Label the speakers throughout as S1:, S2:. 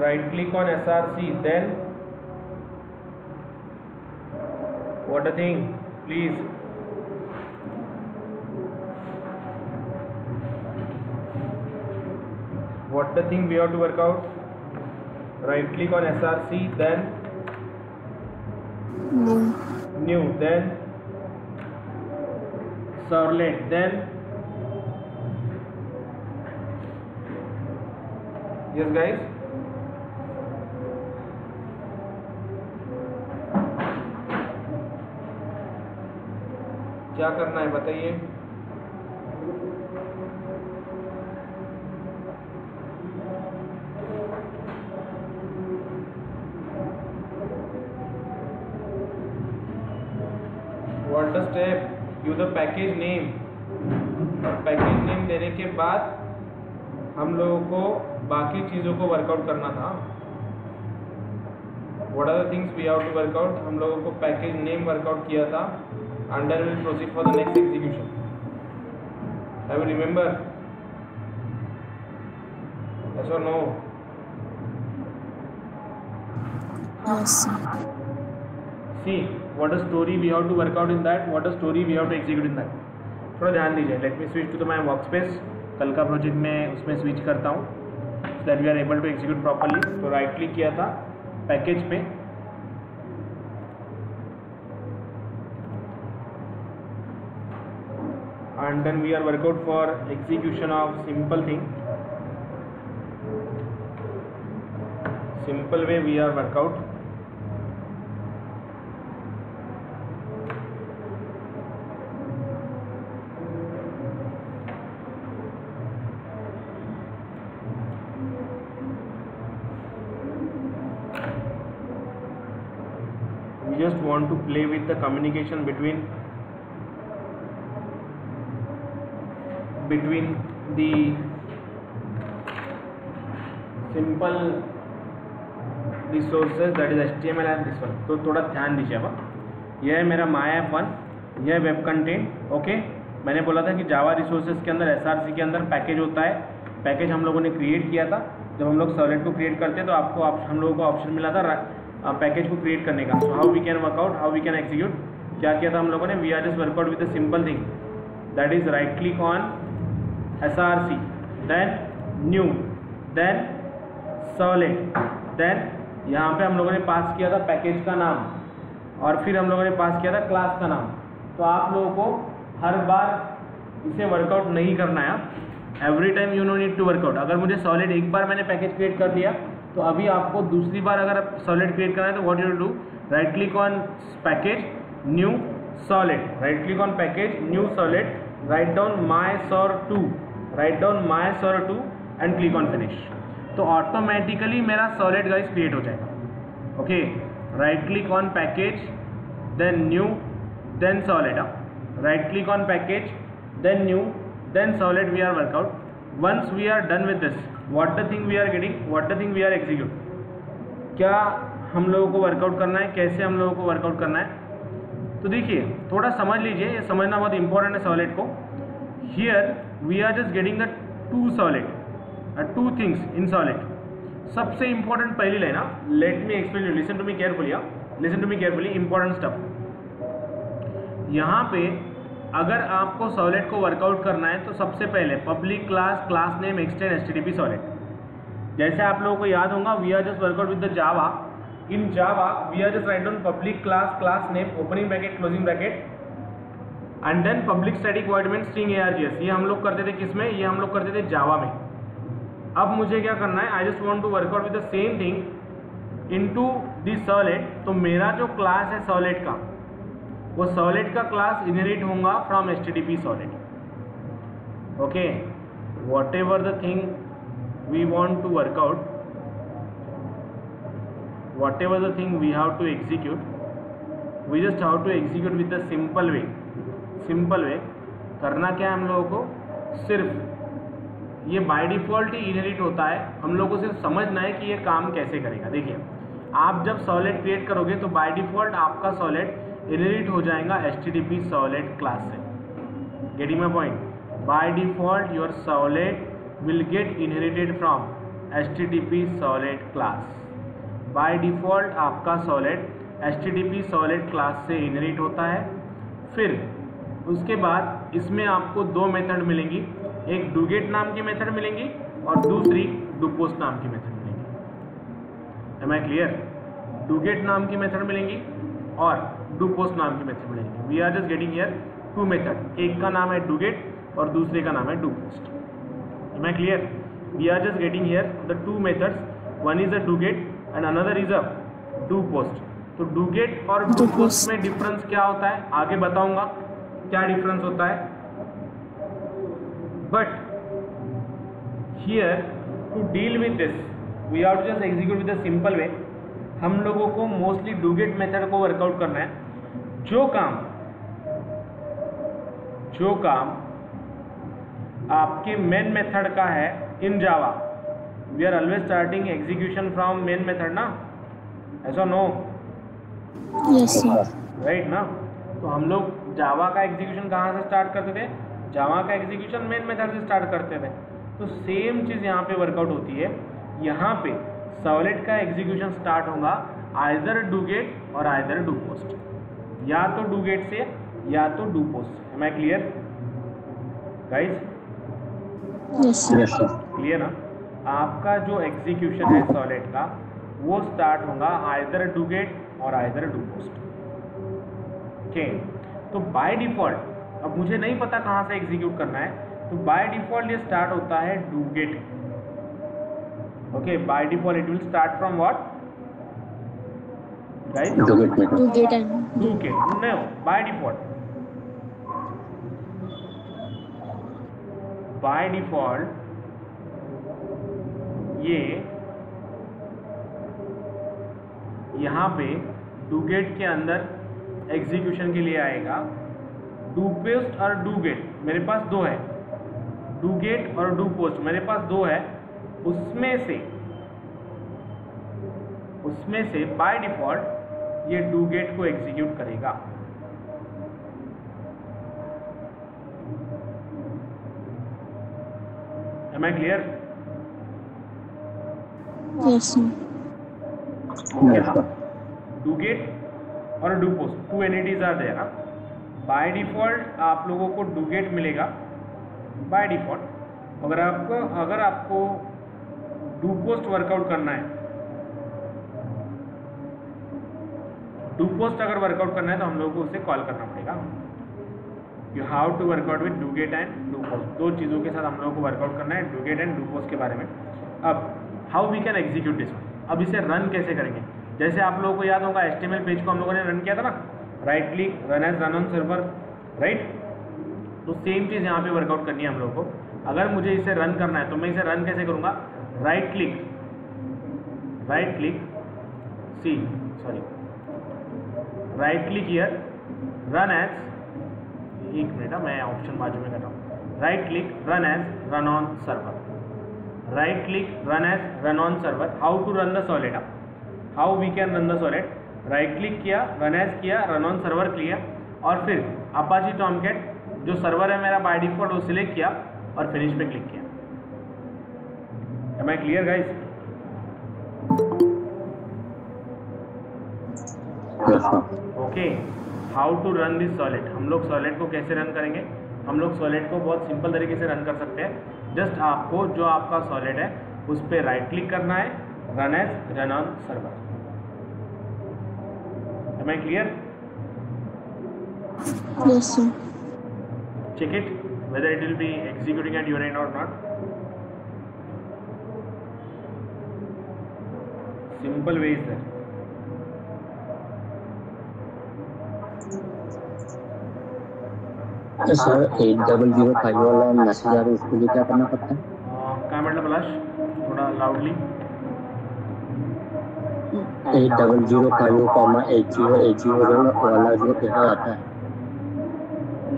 S1: right click on src, then what the thing, please. What the thing we have to work out? Right click on src, then new, then servlet, then yes guys, क्या करना है बताइए। What the step? Give the package name. Package name देने के बाद हम लोगों को बाकी चीज़ों को वर्कआउट करना था। What are the things we have to work out? हम लोगों को पैकेज नेम वर्कआउट किया था, and then we will proceed for the next execution. Have you remember? Yes or no?
S2: Yes.
S1: See, what a story we have to work out in that, what a story we have to execute in that. थोड़ा ध्यान दीजिए। Let me switch to the my work space. कल का project में उसमें switch करता हूँ so that we are able to execute properly. तो राइट क्लिक किया था पैकेज पे, and then we are workout for execution of simple thing, simple way we are workout. We just want to play with the communication between the simple resources, that is HTML and this one. तो थोड़ा ध्यान दीजिए। अब यह है मेरा MyApp1, यह है वेब कंटेंट। ओके, मैंने बोला था कि जावा रिसोर्सेज के अंदर SRC के अंदर पैकेज होता है। पैकेज हम लोगों ने क्रिएट किया था। जब हम लोग सर्वलेट को क्रिएट करते हैं तो आपको हम लोगों को ऑप्शन मिला था पैकेज को क्रिएट करने का। So how we can work out, how we can execute. क्या किया था हम लोगों ने? We are just work out with the simple thing, that is right click on SRC, then new, then servlet, then यहाँ पे हम लोगों ने पास किया था पैकेज का नाम और फिर हम लोगों ने पास किया था क्लास का नाम। तो आप लोगों को हर बार इसे वर्कआउट नहीं करना है। Every time you no need to work out. अगर मुझे सॉलिड एक बार मैंने पैकेज क्रिएट कर दिया तो अभी आपको दूसरी बार अगर सॉलिड क्रिएट करना है तो what you will do, right click on package, new solid, right click on package, new solid, write down mysor2, write down mysor2 and click on finish. तो ऑटोमेटिकली मेरा सॉलिड गाइस क्रिएट हो जाएगा। Okay, right click on package, then new, then solid, right click on package, then new, then solid. We are work out. Once we are done with this, what the thing we are getting, what the thing we are execute. क्या हम लोगों को work out करना है, कैसे हम लोगों को वर्कआउट करना है। तो देखिए थोड़ा समझ लीजिए, ये समझना बहुत इंपॉर्टेंट है सॉलिड को। Here we are just getting the to solid, two things in solid. सबसे इंपॉर्टेंट पहली line, let me explain you, listen to me carefully, listen to me carefully, important stuff. यहाँ पे अगर आपको सॉलिड को work out करना है तो सबसे पहले public class, class name, extend, HTTP solid. जैसे आप लोगों को याद होगा, we are just work out with the Java. In Java we are just write down public class, class name, opening bracket, closing bracket, and then public static void main string args। ये हम लोग करते थे किसमें, ये हम लोग करते थे जावा में। अब मुझे क्या करना है, I just want to work out with the same thing into the solid. तो मेरा जो क्लास है सॉलिड का, वो सॉलिड का क्लास इनहेरिट होगा from http solid. Okay, whatever the thing we want to work out, whatever the thing we have to execute, we just have to execute with the simple way. Simple way करना क्या है हम लोगों को, सिर्फ ये by default he inherit होता है। हम लोगों को सिर्फ समझना है कि ये काम कैसे करेगा। देखिए, आप जब सॉलिड क्रिएट करोगे तो बाय डिफ़ॉल्ट आपका सॉलिड इनहेरिट हो जाएगा http सॉलिड क्लास से। Getting my point? By default your solid will get inherited from HTTP solid class. By default आपका सॉलिड HTTP सॉलिड क्लास से इनहेरिट होता है। फिर उसके बाद इसमें आपको दो मेथड मिलेंगी, एक डूगेट नाम की मेथड मिलेंगी और दूसरी डूपोस्ट नाम की मेथड मिलेंगी। M I clear? डूगेट नाम की मेथड मिलेंगी और डूपोस्ट नाम की मेथड मिलेंगी। We are just getting here to method, एक का नाम है डूगेट और दूसरे का नाम है do post. Am I clear? We are just getting here the two methods, one is a do get and another is a do post. तो डूगेट और डूपोस्ट में डिफरेंस क्या होता है आगे बताऊंगा क्या डिफरेंस होता है। But here to deal with this we have to just execute with a simple way. हम लोगों को मोस्टली डूगेट मेथड को वर्कआउट करना है। जो काम आपके मेन मेथड का है in Java, we are always starting execution from main method ना, ऐसा नो?
S2: Yes sir.
S1: राइट ना? तो हम लोग जावा का एग्जीक्यूशन कहाँ से स्टार्ट करते थे? जावा का एग्जीक्यूशन मेन मेथड से स्टार्ट करते थे। तो सेम चीज़ यहाँ पे वर्कआउट होती है। यहाँ पे सॉलिड का एग्जीक्यूशन स्टार्ट होगा आइदर डूगेट और आइदर डूपोस्ट, या तो डूगेट से या तो do post. Am I clear guys?
S2: Yes sir.
S1: Clear ना? आपका जो एग्जीक्यूशन है सॉलिड का वो स्टार्ट होगा आइदर डूगेट और आइदर डूपोस्ट। ओके, तो बाय डिफॉल्ट अब मुझे नहीं पता कहाँ से एग्जीक्यूट करना है, तो बाय डिफॉल्ट ये स्टार्ट होता है do get. Okay, by default it will start from what guys?
S2: Do get and
S1: do get. No, by default ये यहाँ पे डूगेट के अंदर एग्जीक्यूशन के लिए आएगा। डूपोस्ट और डूगेट मेरे पास दो है, डूगेट और डूपोस्ट मेरे पास दो है। उसमें से बाय डिफॉल्ट ये डूगेट को एग्जीक्यूट करेगा। Am I clear?
S2: Yes sir.
S1: Do get और do post two entities are there. By default आप लोगों को डूगेट मिलेगा बाय डिफॉल्ट। अगर आपको डूपोस्ट वर्कआउट करना है, डूपोस्ट अगर वर्कआउट करना है तो हम लोगों को उसे कॉल करना पड़ेगा। You have to work out with do get and do post. दो चीज़ों के साथ हम लोगों को वर्कआउट करना है, डूगेट एंड डूपोस्ट के बारे में। अब how we can execute this one, अब इसे रन कैसे करेंगे? जैसे आप लोगों को याद होगा HTML पेज को हम लोगों ने रन किया था ना, right click run as run on server, right? तो सेम चीज़ यहाँ पे वर्कआउट करनी है हम लोगों को। अगर मुझे इसे रन करना है तो मैं इसे रन कैसे करूँगा? Right click right click here, run as, एक मिनट मैं ऑप्शन बाजू में कर रहा हूँ। Right click run as run on server, right click run as run on server. How to run the solid, how we can run the solid? Right click किया, run as किया, run on server किया और फिर Apache Tomcat जो server है मेरा by default वो select किया और फिनिश पे क्लिक किया। Am I clear guys? Okay, how to run this solid. हम लोग सॉलिड को कैसे रन करेंगे? हम लोग सॉलिड को बहुत सिंपल तरीके से रन कर सकते हैं। जस्ट आपको जो आपका सॉलिड है उस पर राइट क्लिक करना है, run as run on server. Am I clear?
S2: Yes sir.
S1: Check it whether it will be executing at your end or not. Simple way is there.
S3: Sir 8005 वाला message आ रहा है, उसके लिए क्या करना पड़ता है?
S1: क्या मतलब पलाश? थोड़ा लाउडली।
S3: 8005, वाला जो कहना आता है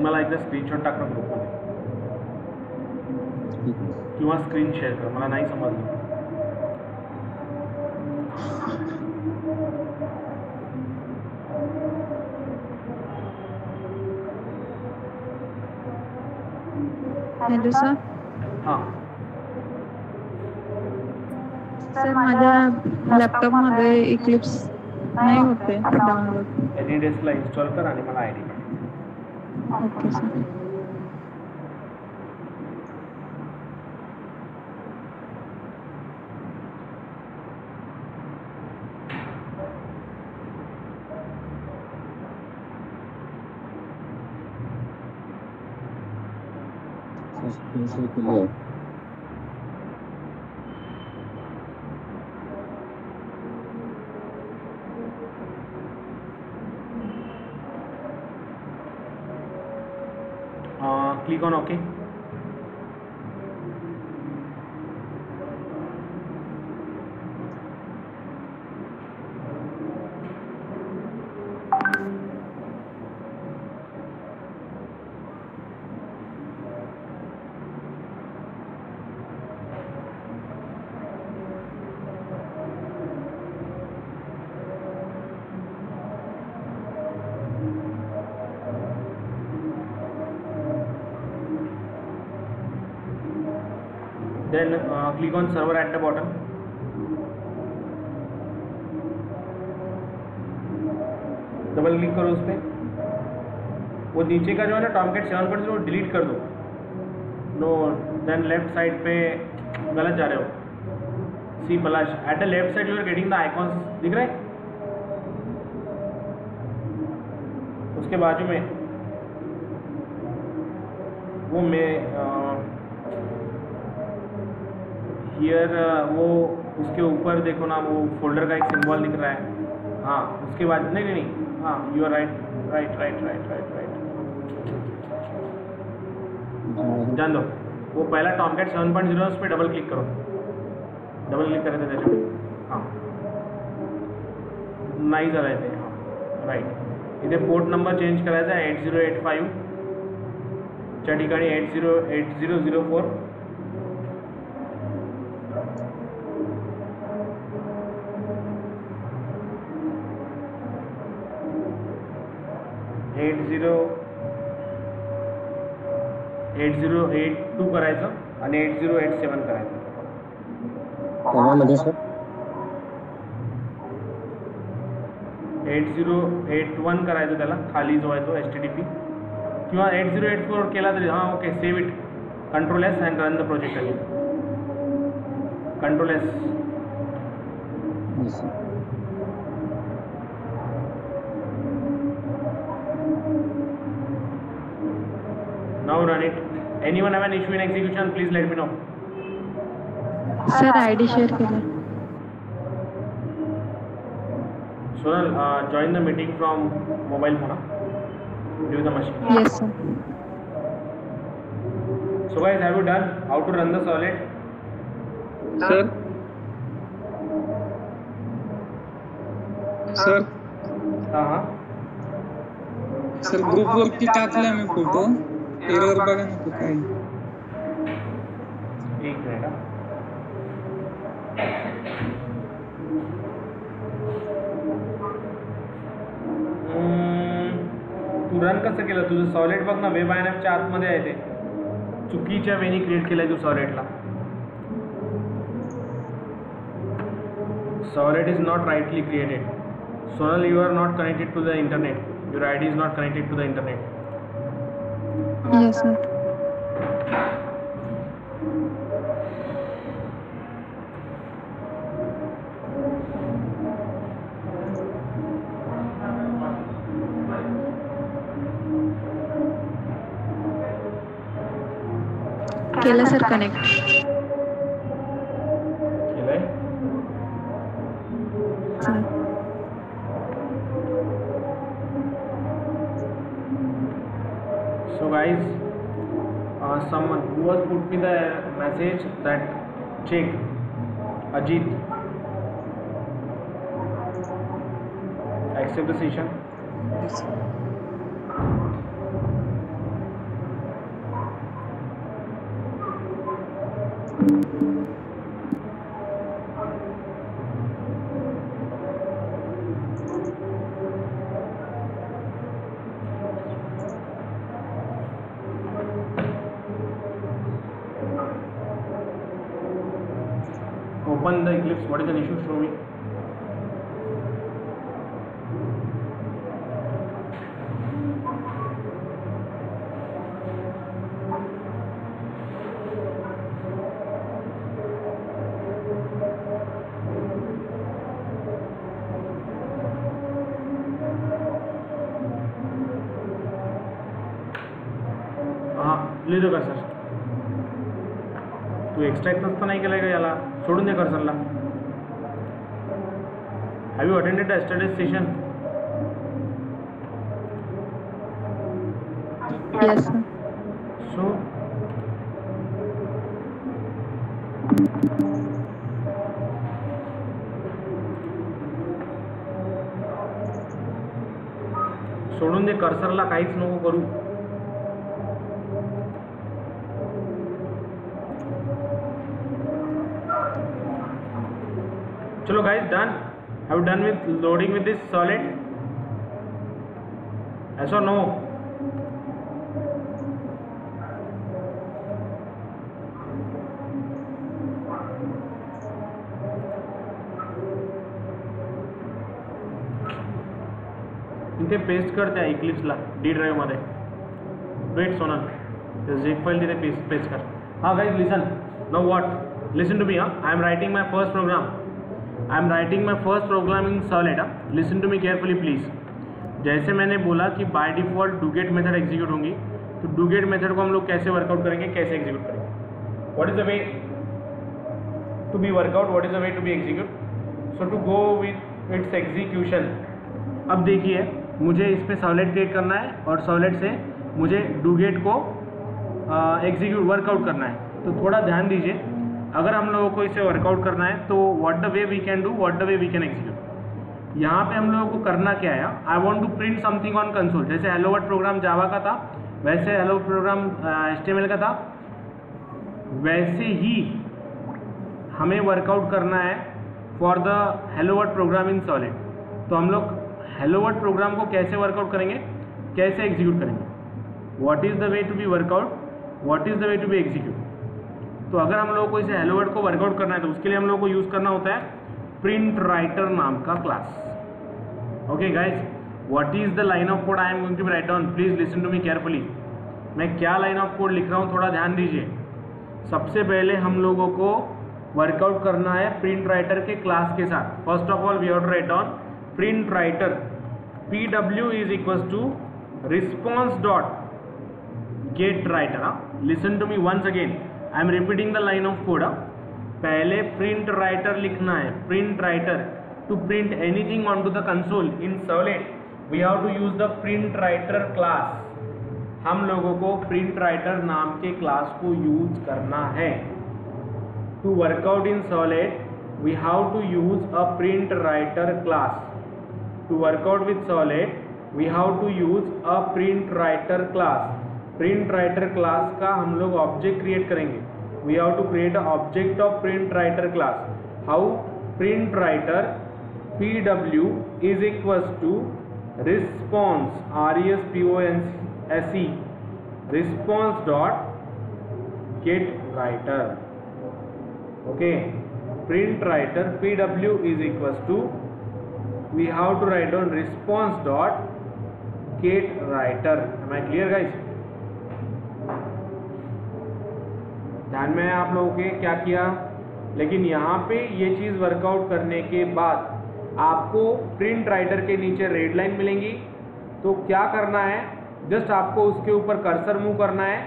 S1: मला एकदा स्क्रीनशॉट टाक ना ग्रुपमध्ये किंवा स्क्रीन शेअर कर, मला नाही समजलं.
S4: Hello sir.
S1: हाँ
S4: सर माझ्या लॅपटॉपमध्ये इक्लिप्स नाही होते डाउनलोड.
S1: एनीडेस्कला इन्स्टॉल कर आणि मला आय डी पाठव.
S4: Okay sir.
S3: कैसे clear
S1: click on okay. Then click on server at the bottom. Double click करो उस पर. वो नीचे का जो है ना टॉमकैट 7.0 डिलीट कर दो. नो देन लेफ्ट साइड पे गलत जा रहे हो. See Palash at the left side you are getting the icons दिख रहे हैं. उसके बाजू में वो हियर वो उसके ऊपर देखो ना, वो फोल्डर का एक सिंबल दिख रहा है. हाँ उसके बाद नहीं, हाँ यू आर राइट. जान दो. वो पहला टॉमकैट 7.0 उस पर डबल क्लिक करो. डबल क्लिक करे थे त्याच्यावर. हां नाही झालं ते. हां राईट. इथे पोर्ट नंबर चेंज करायचा आहे 8085 च्या ठिकाणी 808004. एट झिरो 8082 करायचं आणि 8087 करायचं.
S3: कोणामध्ये सर
S1: 8081 करायचं त्याला खाली जो आहे तो HTTP किंवा 8084 केला तरी. हां okay. Save it. Control S and run the project again. Control S. Now run it. Anyone have an issue in execution? Please let me know.
S4: Sir ID share केला.
S1: Sonal, join the meeting from mobile phone. Leave the machine.
S4: Yes sir.
S1: So guys, have you done how to run the Solid?
S5: Sir
S1: हाँ
S5: sir group वरती टाकला मी photo. Error बघा ना तो काय.
S1: एक minute हा. तू रन कसं केलं तुझं सॉलिड? बघ ना, वेब INFच्या आतमध्ये आहे ते. चुकीच्या वेनी क्रिएट केलंय तू सॉलिडला. Solid is not rightly created. Sonal, you are not connected to the internet. Your ID is not connected to the internet.
S4: Yes sir. केलं सर कनेक्ट.
S1: केलंय.
S4: Sir
S1: So guys, someone who has put me the message that check Ajit accept the session. open the Eclipse. What is an issue? Show me. लिहितो का sir तू extract नसतं नाही केलं का याला सोडून दे कर्सरला have you attended the yesterday session
S4: Yes, sir.
S1: So सोडून दे कर्सरला काहीच नको करू चलो guys, done. Have you done with loading with this solid? Yes or no? इथे पेस्ट करते आहे इक्लिप्सला डी ड्राइव मध्ये वेट सोनल झिप फाइल तिथे पेस्ट कर हाँ guys listen no what listen to me I am writing my first program I am writing my first program in solid listen to me carefully please जैसे मैंने बोला कि by default do get method execute होंगी तो डूगेट method को हम लोग कैसे वर्कआउट करेंगे कैसे एग्जीक्यूट करेंगे what is the way to be work out what is the way to be execute so to go with its execution अब देखिए मुझे इस पर सॉलिड क्रिएट करना है और सॉलिड से मुझे डूगेट को एग्जीक्यूट वर्कआउट करना है तो थोड़ा ध्यान दीजिए अगर हम लोगों को इसे वर्कआउट करना है तो what the way we can do what the way we can execute यहाँ पे हम लोगों को करना क्या है I want to print something on console जैसे हेलो वर्ल्ड प्रोग्राम जावा का था वैसे हेलो प्रोग्राम HTML का था वैसे ही हमें वर्कआउट करना है for the hello world programme in solid तो हम लोग हेलो वर्ल्ड प्रोग्राम को कैसे वर्कआउट करेंगे कैसे एग्जीक्यूट करेंगे what is the way to be work out what is the way to be execute तो अगर हम लोगों को इसे हेलो वर्ल्ड को वर्कआउट करना है तो उसके लिए हम लोगों को यूज़ करना होता है प्रिंट राइटर नाम का class okay guys what is the line of code I am going to be write down please listen to me carefully मैं क्या लाइन ऑफ कोड लिख रहा हूँ थोड़ा ध्यान दीजिए सबसे पहले हम लोगों को वर्कआउट करना है प्रिंट राइटर के क्लास के साथ first of all we have to write down print writer PW is equals to response dot get writer listen to me once again I am repeating the line of code पहले print writer लिखना है print writer to print anything on to the console in solid we have to use the print writer class हम लोगों को print writer नाम के class को use करना है to work out in solid we have to use a print writer class to work out with solid we have to use a print writer class print writer class का हम लोग object create करेंगे we have to create a object of print writer class how print writer PW is equals to response RESPONSE response dot get writer okay print writer PW is equals to we have to write down response dot get writer am I clear guys ध्यान में है आप लोगों के क्या किया लेकिन यहाँ पे ये चीज़ वर्कआउट करने के बाद आपको प्रिंट राइटर के नीचे रेड लाइन मिलेंगी तो क्या करना है जस्ट आपको उसके ऊपर कर्सर मूव करना है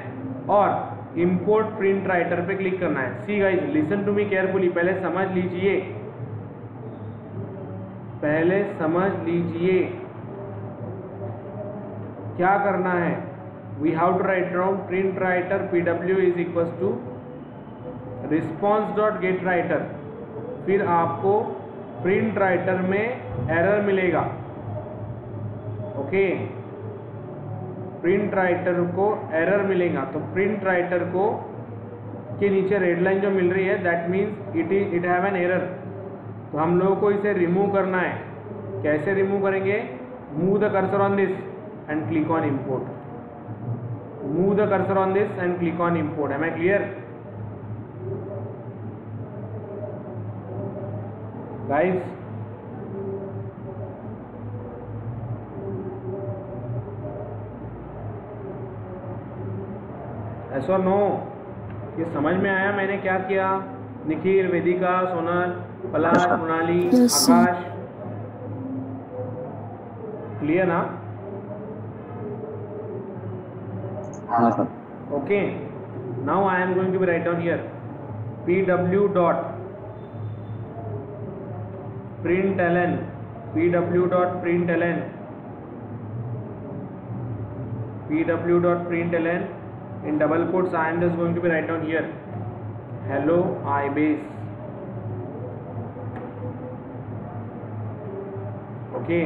S1: और इंपोर्ट प्रिंट राइटर पे क्लिक करना है see guys listen to me carefully पहले समझ लीजिए क्या करना है we have to write down print writer PW is equals to response dot get writer फिर आपको प्रिंट राइटर में एरर मिलेगा ओके प्रिंट राइटर को एरर मिलेगा तो प्रिंट राइटर को के नीचे रेड लाइन जो मिल रही है that means it have an error तो हम लोगों को इसे रिमूव करना है कैसे रिमूव करेंगे move the cursor on this and click on import move the cursor on this and click on import am I clear guys, yes or no? ये समझ में आया मैंने क्या किया? निखिल, वेदिका, सोनल, पलाश, मोनाली,
S2: Yes, sir.
S1: आकाश, क्लियर ना?
S3: हाँ sir.
S1: Okay, now I am going to be write down here pw dot println, pw dot println, pw dot println, in double quotes I am just going to be write down here hello ibase. Okay,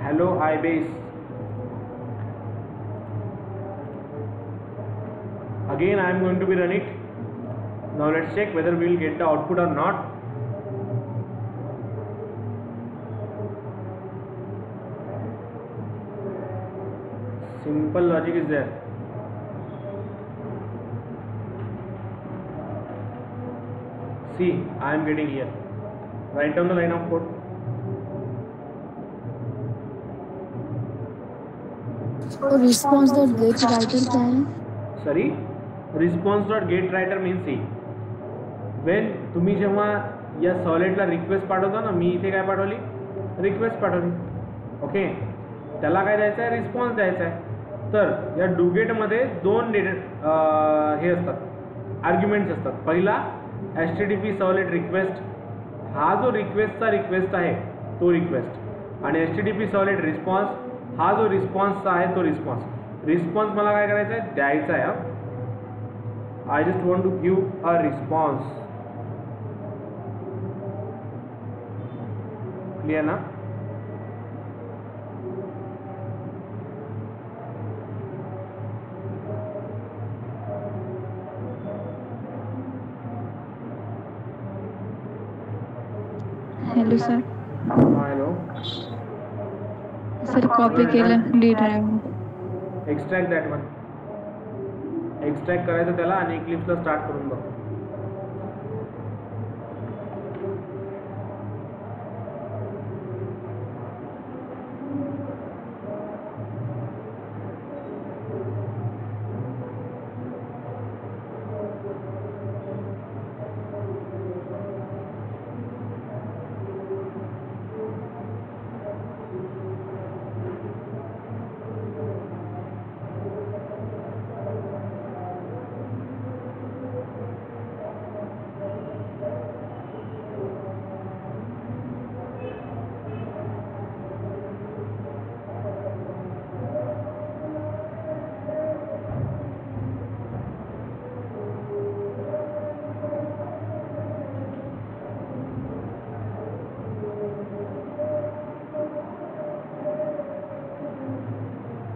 S1: hello ibase. Again I am going to be run it. Now let's check whether we will get the output or not. Simple logic is there. See, I am getting here. Write down the line of code.
S2: और response dot get writer क्या है?
S1: Sorry, response dot get writer means see, when तुम्ही जेव्हा या सॉलिडला request पाठवता ना, मी इथे काय पाठवली? रिक्वेस्ट पाठवली. ओके, त्याला काय द्यायचं आहे? रिस्पॉन्स द्यायचा आहे. तर या डुगेटमध्ये दोन हे असतात, आर्ग्युमेंट्स असतात. पहिला HTTP सॉलिड रिक्वेस्ट, हा जो रिक्वेस्टचा रिक्वेस्ट आहे तो रिक्वेस्ट, आणि HTTP सॉलिड रिस्पॉन्स, हा जो रिस्पॉन्सचा आहे तो रिस्पॉन्स. रिस्पॉन्स मला काय करायचा आहे? द्यायचा आहे. I just want to give a response. Clear ना?
S4: Hello sir.
S1: Hello.
S4: Sir copy केलं D drive.
S1: Extract that one. Extract करायचं त्याला आणि इक्लिप्सला स्टार्ट करून बघ.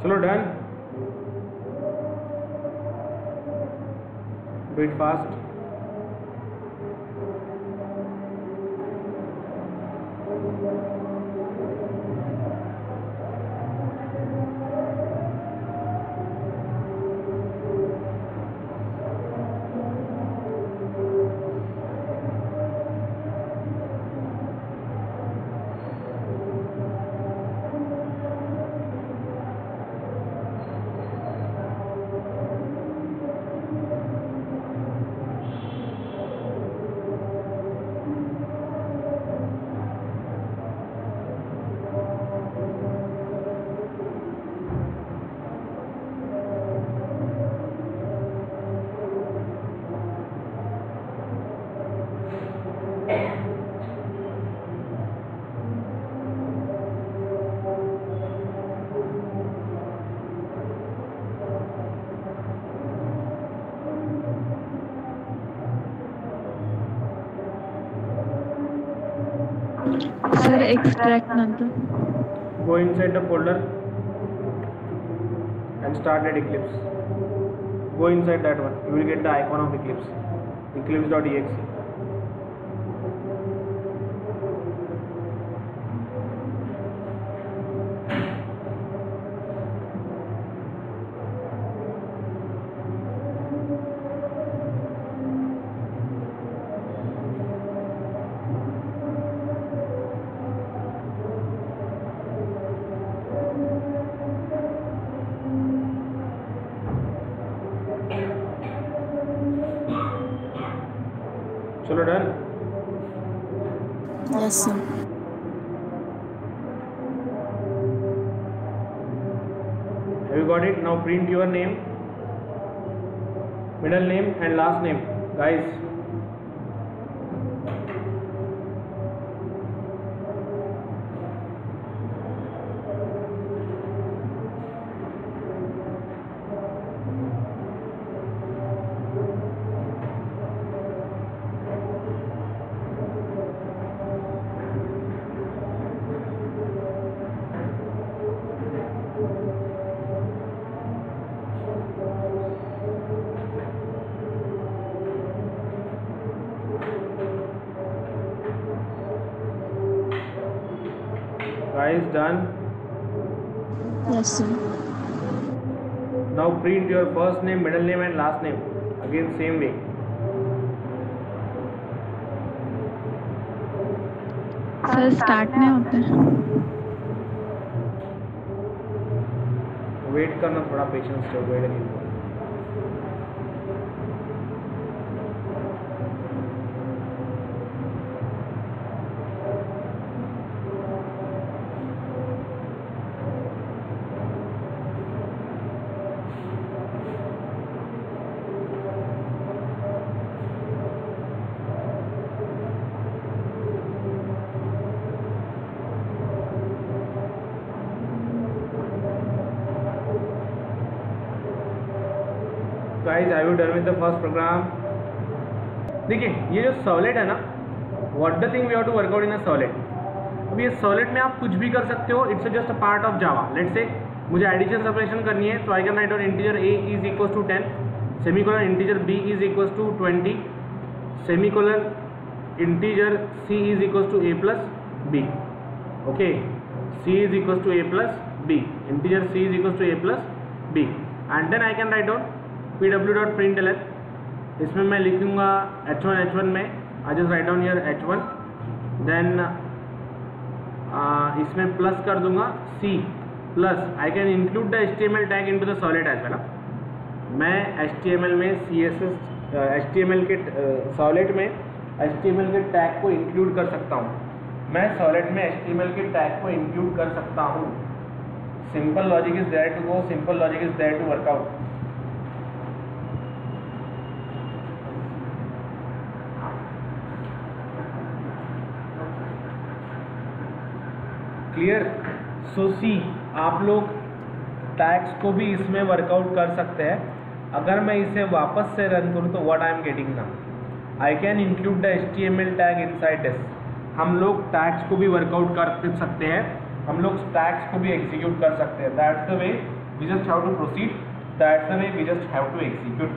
S1: चलो done. Do it fast.
S4: Sir extract नंतर
S1: Go inside the folder and start at Eclipse. Go inside that one. You will get the icon of Eclipse. Eclipse.exe. All done?
S2: Yes, sir.
S1: Have you got it? Now print your name, middle name and last name, guys. Guys, done?
S2: Yes, sir.
S1: Now print your first name, middle name and last name. Again same way.
S4: Sir start नहीं होते हैं।
S1: Wait करना थोड़ा, patience से wait नहीं। Guys, are you done with the first program? देखिए ये जो सॉलिड है ना, what the thing we have to work out in a solid. अब ये सॉलिड में आप कुछ भी कर सकते हो, it's just a part of Java. Let's say मुझे एडिशन सब्ट्रैक्शन करनी है, तो I can write down integer a is equal to 10 semicolon integer b is equal to 20 semicolon integer c is equal to a plus b। Okay, c is equal to a plus b, integer c is equal to a plus b and then I can write down pw.println। इसमें मैं लिखूंगा h1 में, I just write down here h1, देन इसमें plus कर दूंगा c plus I can include the HTML tag into the solid as well. मैं HTML में CSS HTML के सॉलिड में HTML के टैग को इंक्लूड कर सकता हूँ। मैं सॉलिड में HTML के टैग को इंक्लूड कर सकता हूँ। Simple logic is there to go, simple logic is there to work out. Clear? So see, आप लोग टैग्स को भी इसमें वर्कआउट कर सकते हैं। अगर मैं इसे वापस से रन करूँ तो what I am getting now, I can include the HTML tag inside this. हम लोग टैग्स को भी वर्कआउट कर सकते हैं, हम लोग टैग्स को भी एग्जीक्यूट कर सकते हैं। That's the way we just have to proceed, that's the way we just have to execute.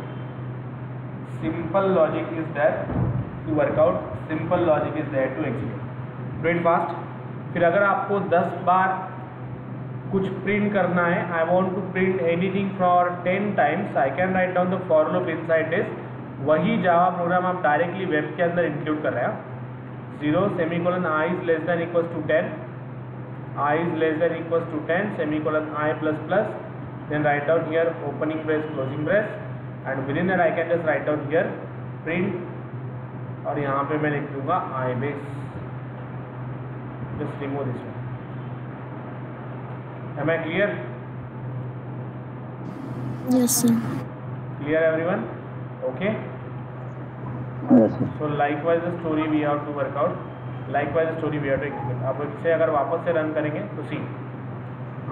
S1: Simple logic is there to work out, simple logic is there to execute. Do it fast. फिर अगर आपको 10 बार कुछ print करना है, I want to print anything for 10 times, I can write down the for loop inside this. वही Java program आप directly web के अंदर इंक्लूड कर रहे हैं। 0 semicolon i is less than equals to 10, i is less than equals to 10 semicolon i plus plus, then write down here opening brace closing brace and within that I can just write down here print, और यहाँ पे मैं लिख दूंगा i बेस। Just remove this one. Am I clear?
S2: Yes, sir.
S1: Clear everyone? Okay.
S3: Yes, sir.
S1: So likewise the story we have to work out. Likewise the story we have to execute. अब इसे अगर वापस से run करेंगे तो see,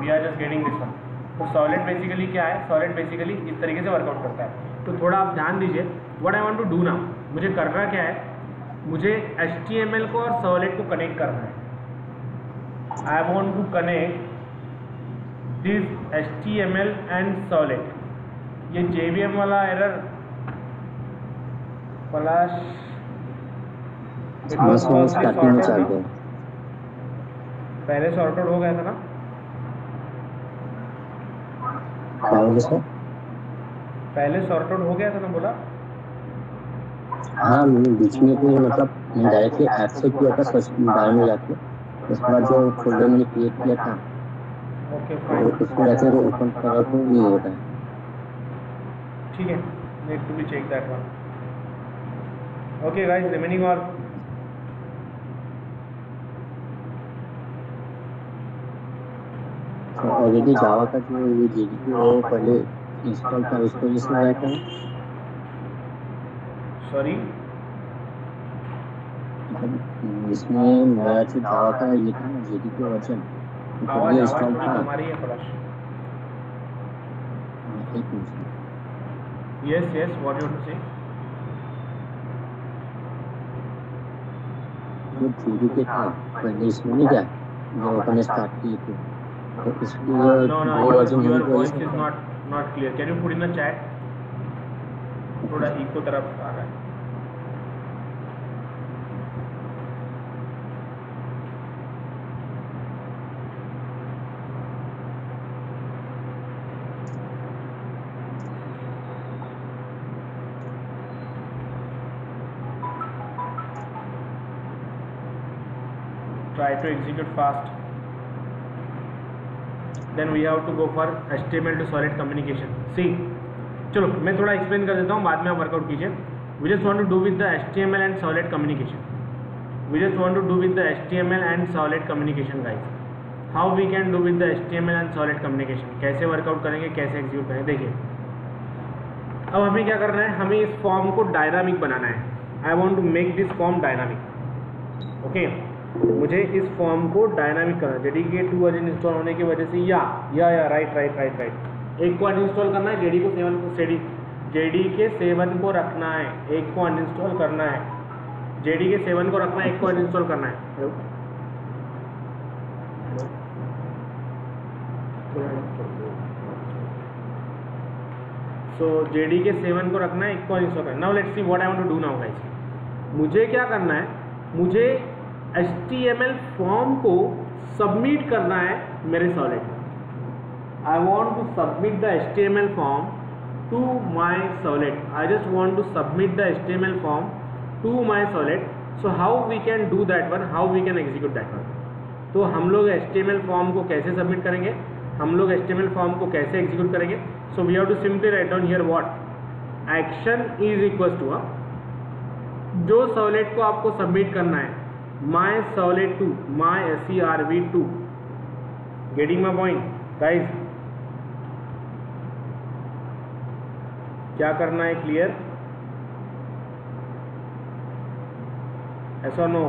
S1: we are just getting this one. तो solid basically क्या है? सॉलिड बेसिकली इस तरीके से वर्कआउट करता है। तो थोड़ा आप ध्यान दीजिए, what I want to do now, मुझे करना क्या है, मुझे HTML को और सॉलिड को कनेक्ट करना है। I want to connect this HTML and solid। ये JVM वाला एरर फ्लैश
S3: स्टार्टिंग में चल गया,
S1: पहले सॉर्ट आउट हो गया था ना?
S3: क्या हो गया सर?
S1: पहले सॉर्ट आउट हो गया था ना, बोला?
S3: हाँ, मैंने बीच में कोई मतलब मैं डायरेक्टली ऐप से किया था, सर्च बार में जाके उसके बाद जो फोल्डर मैंने क्रिएट किया था,
S1: ओके
S3: तो
S1: फाइन,
S3: उसको ऐसे ओपन करा तो नहीं होता है।
S1: ठीक है, need to be check that one. Okay guys, remaining all.
S3: Already Java का जो ये जेडीके वो पहले इंस्टॉल था, उसको जिसमें आया था
S1: Sorry.
S3: मतलब इसमें मेरा जो जावा का ये था ना जेडीके वर्जन वो
S1: आवाज
S3: पहले
S1: आवाज
S3: इंस्टॉल
S1: थोड़ी
S3: था।
S1: हमारी है फ्लश.
S3: एक minute
S1: Yes, yes. What you want to say?
S3: जो जेडीके था पहले इसमें नहीं क्या जो अपन ने स्टार्ट की थी तो इसलिए
S1: No, no.
S3: वो वर्जन
S1: Your
S3: होने की
S1: voice
S3: वजह
S1: is
S3: से
S1: not clear. Can you put in the chat? थोड़ा इको तरफ आ रहा है. Try to execute fast. Then we have to go for HTML to solid communication. See, चलो मैं थोड़ा एक्सप्लेन कर देता हूँ, बाद में आप वर्कआउट कीजिए. We just want to do with the HTML and solid communication. We just want to do with the HTML and solid communication, guys. How we can do with the HTML and solid communication? कैसे workout करेंगे, कैसे execute करेंगे, देखिए. अब हमें क्या करना है, हमें इस फॉर्म को डायनामिक बनाना है. I want to make this form dynamic. Okay, मुझे इस फॉर्म को डायनामिक करना है. जेडीके 2 वर्जन इंस्टॉल होने की वजह से या राइट एक को अनइंस्टॉल करना है, जेडीके 7 को रखना है, एक को अनइंस्टॉल करना है. जेडीके 7 को रखना है, एक को अनइंस्टॉल करना है. सो जेडीके 7 को रखना है, एक को अनइंस्टॉल करना है. Now let's see what I want to do now guys. मुझे क्या करना है, मुझे HTML फॉर्म को सबमिट करना है मेरे solid. I want to submit the HTML form to my solid. I just want to submit the HTML form to my solid. So how we can do that one? How we can execute that one? तो हम लोग HTML form को कैसे submit करेंगे, हम लोग HTML form को कैसे एग्जीक्यूट करेंगे. So we have to simply write down here what action is equals to जो सॉलिड को आपको सबमिट करना है my solid 2 my serv2. Getting my point guys? क्या करना है, क्लियर? ऐसा नो?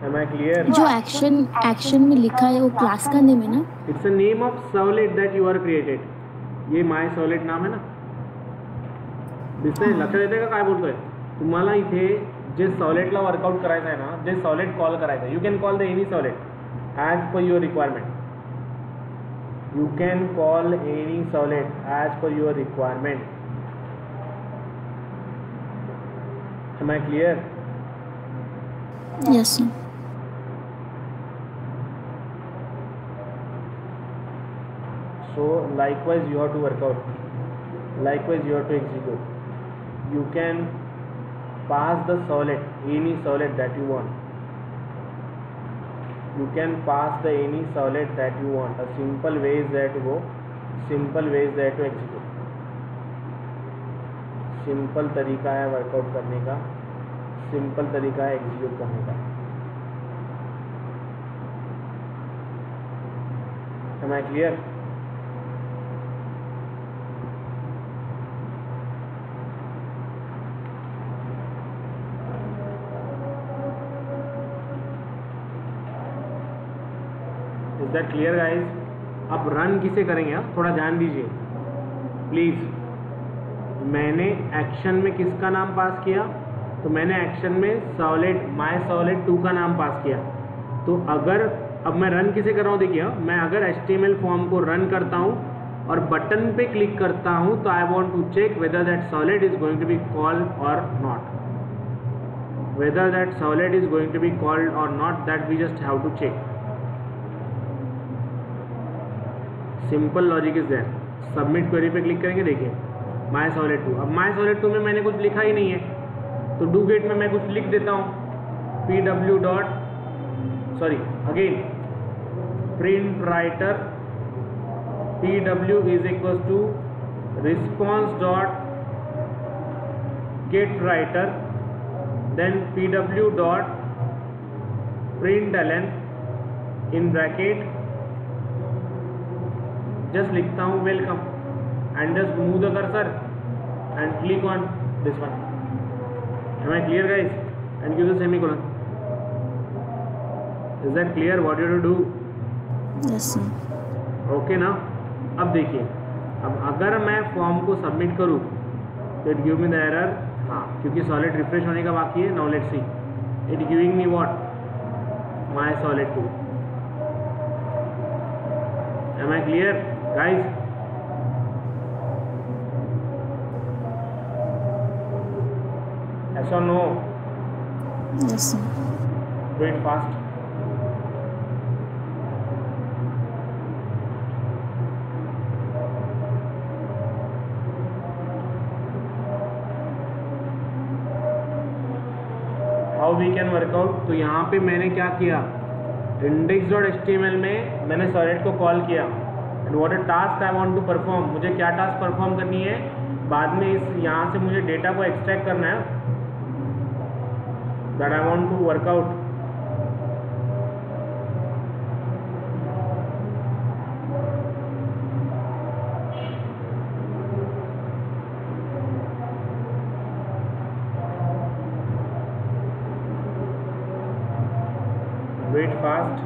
S1: Am I clear?
S2: जो एक्शन में लिखा है वो क्लास का नेम है ना?
S1: It's a name of solid that you are created. ये my solid नाम है ना. दिसतंय, लक्षात येते का काय बोलतोय? तुम्हाला इथे जे सॉलिडला वर्कआउट करायचं आहे ना, जे सॉलिड कॉल करायचं आहे, you can call the any solid as per your requirement. You can call any solid as per your requirement. Am I clear?
S2: Yes sir.
S1: So likewise you have to work out. Likewise you have to execute. You can pass the solid, any solid that you want. You can pass the any solid that you want. A simple way is there to go. Simple way is there to execute. Simple तरीका है workout करने का, simple तरीका है execute करने का. Am I clear? Is that clear guys? अब run किसे करेंगे, आप थोड़ा ध्यान दीजिए प्लीज़. मैंने एक्शन में किसका नाम पास किया, तो मैंने एक्शन में सॉलिड माय सॉलिड 2 का नाम पास किया. तो अगर अब मैं रन किसे कर रहा हूँ, देखिए मैं अगर HTML फॉर्म को रन करता हूँ और बटन पे क्लिक करता हूँ तो I want to check whether that solid is going to be called और not. Whether that solid is going to be called और not, that we just have to check. Simple logic is there. Submit query पे click करेंगे, देखिए my solid 2. अब my solid 2 में मैंने कुछ लिखा ही नहीं है, तो डू गेट में मैं कुछ लिख देता हूँ. Print writer pw is equal to response dot get writer, then pw dot println in bracket, just लिखता हूँ welcome and just move the cursor and click on this one. Am I clear, guys? And give the semicolon. Is that clear what you have to do?
S2: Yes, sir.
S1: Okay ना. अब देखिए, अब अगर मैं form को submit करूँ तो it give me the error. हाँ, क्योंकि सॉलिड रिफ्रेश होने का बाकी है. Now let's see, it giving me what, my solid 2. Am I clear guys? yes or no?
S2: Yes, sir.
S1: Do it fast. How we can work out. तो यहाँ पे मैंने क्या किया, index.html में मैंने सॉलिड को कॉल किया. And what a task I want to perform. मुझे क्या टास्क परफॉर्म करनी है, बाद में इस यहाँ से मुझे डेटा को एक्सट्रैक्ट करना है. That I want to work out. Wait fast.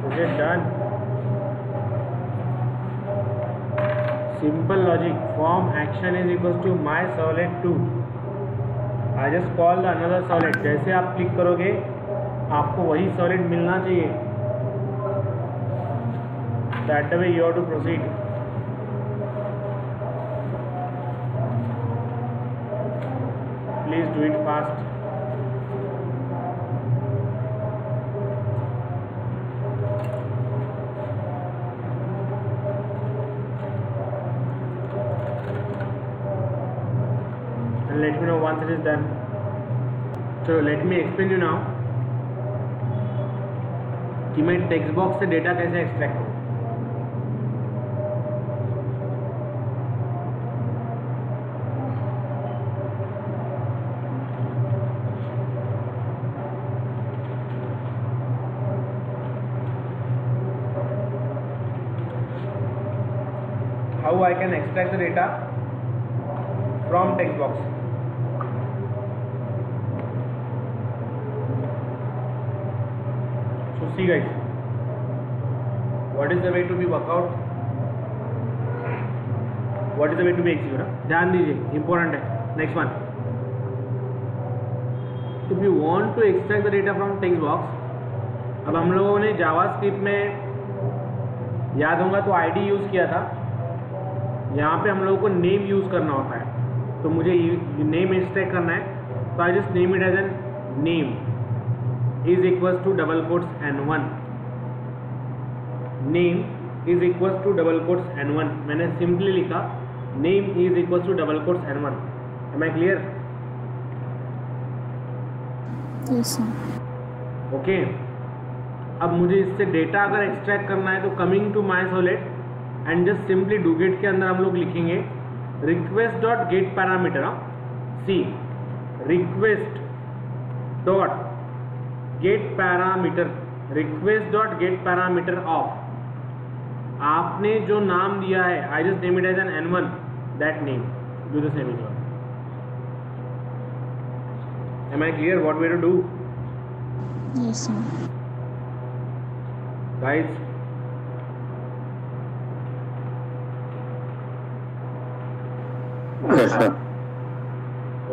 S1: Is it done? Simple logic. Form action is equals to my solid 2. I just call the another solid. जैसे आप क्लिक करोगे आपको वही solid मिलना चाहिए. That the way you have to proceed. Please do it fast. Let me know once it is done. So let me explain you now कि मैं text box से डेटा कैसे एक्सट्रैक्ट करूँ. How I can extract the data from text box. So see guys, what is the way to be workout, what is the way to be execute. ध्यान दीजिए, important है. Next one, if you want to extract the data from text box, अब हम लोगों ने JavaScript में याद होगा तो id यूज़ किया था. यहाँ पे हम लोगों को नेम यूज़ करना होता है. तो मुझे नेम एक्सट्रैक्ट करना है, तो I just name it as an name is equals to double quotes n1. Name is equals to double quotes n1. मैंने सिंपली लिखा name is equals to double quotes n1. Am I clear?
S2: Yes, sir.
S1: Okay. अब मुझे इससे data अगर extract करना है तो coming to my solid and just simply do get के अंदर हम लोग लिखेंगे request dot get parameter. See request dot get parameter, request dot get parameter of आपने जो नाम दिया है, I just name it as an n1, that name. Do the same. Am I clear what we to do
S2: Yes, sir.
S1: guys?
S3: Yes, sir.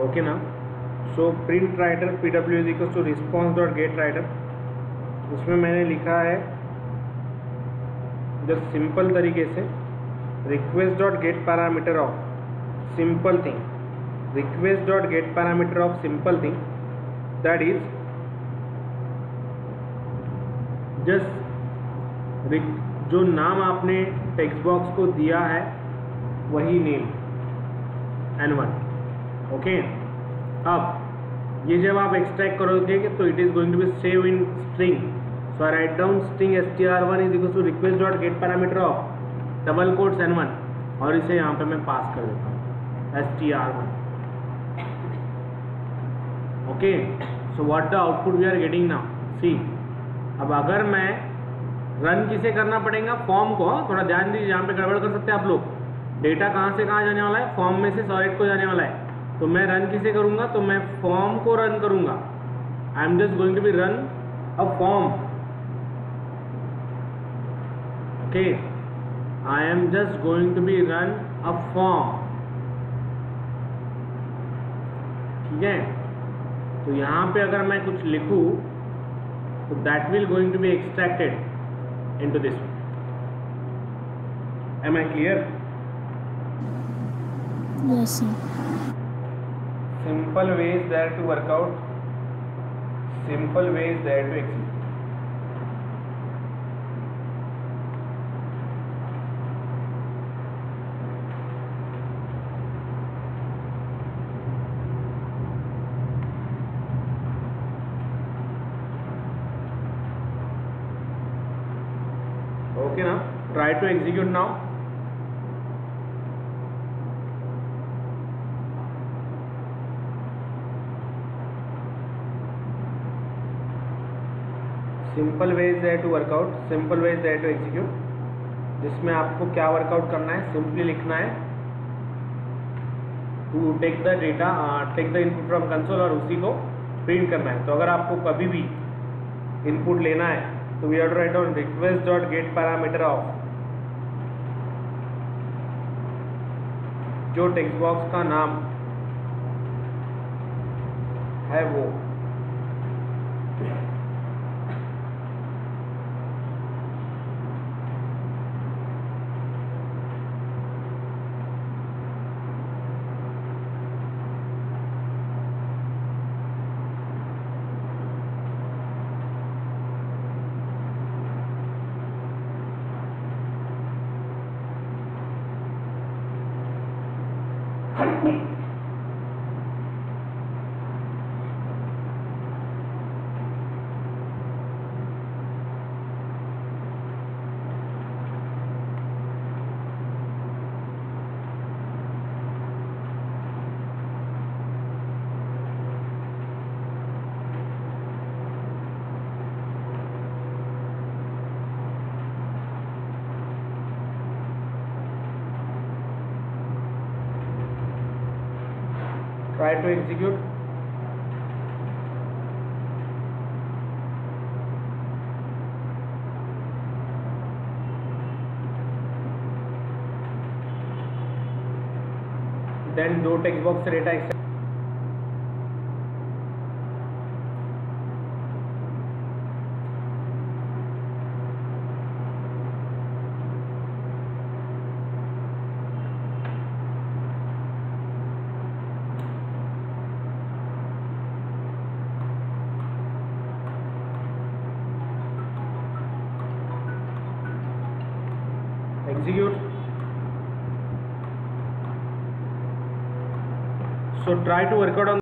S1: Okay ना. So print writer pw is equal to response dot get writer. उसमें मैंने लिखा है just simple तरीके से request dot get parameter of simple thing request dot get parameter of simple thing, that is just जो नाम आपने टेक्स्ट बॉक्स को दिया है वही नेम n1, ओके। अब ये जब आप एक्सट्रैक्ट करोगे तो it is going to be save in string, so I write down string str1 is equal to request dot get parameter of double quotes n1, और इसे यहाँ पे मैं पास कर देता हूँ str1, okay. So what the output we are getting now, see. अब अगर मैं रन किसे करना पड़ेगा, फॉर्म को, थोड़ा ध्यान दीजिए, यहाँ पे गड़बड़ कर सकते हैं आप लोग। डेटा कहाँ से कहाँ जाने वाला है, फॉर्म में से सॉलिड को जाने वाला है, तो मैं रन किसे करूँगा, तो मैं फॉर्म को रन करूँगा। I am just going to be run a form, okay. I am just going to be run a form, ठीक है। तो यहाँ पे अगर मैं कुछ लिखूँ तो that will going to be extracted into this one. Am I clear?
S2: Yes, sir.
S1: Simple ways there to work out, simple ways there to execute. Okay, now try to execute now. Simple ways है to work out, simple ways है to execute, जिसमें आपको क्या work out करना है, simply लिखना है to take the data, take the input from console और उसी को प्रिंट करना है। तो अगर आपको कभी भी इनपुट लेना है तो we have to write down request dot get parameter of जो टेक्स्ट बॉक्स का नाम है वो, try to execute. Then दो टेक्स्ट बॉक्स से data accept, execute. So try to work out on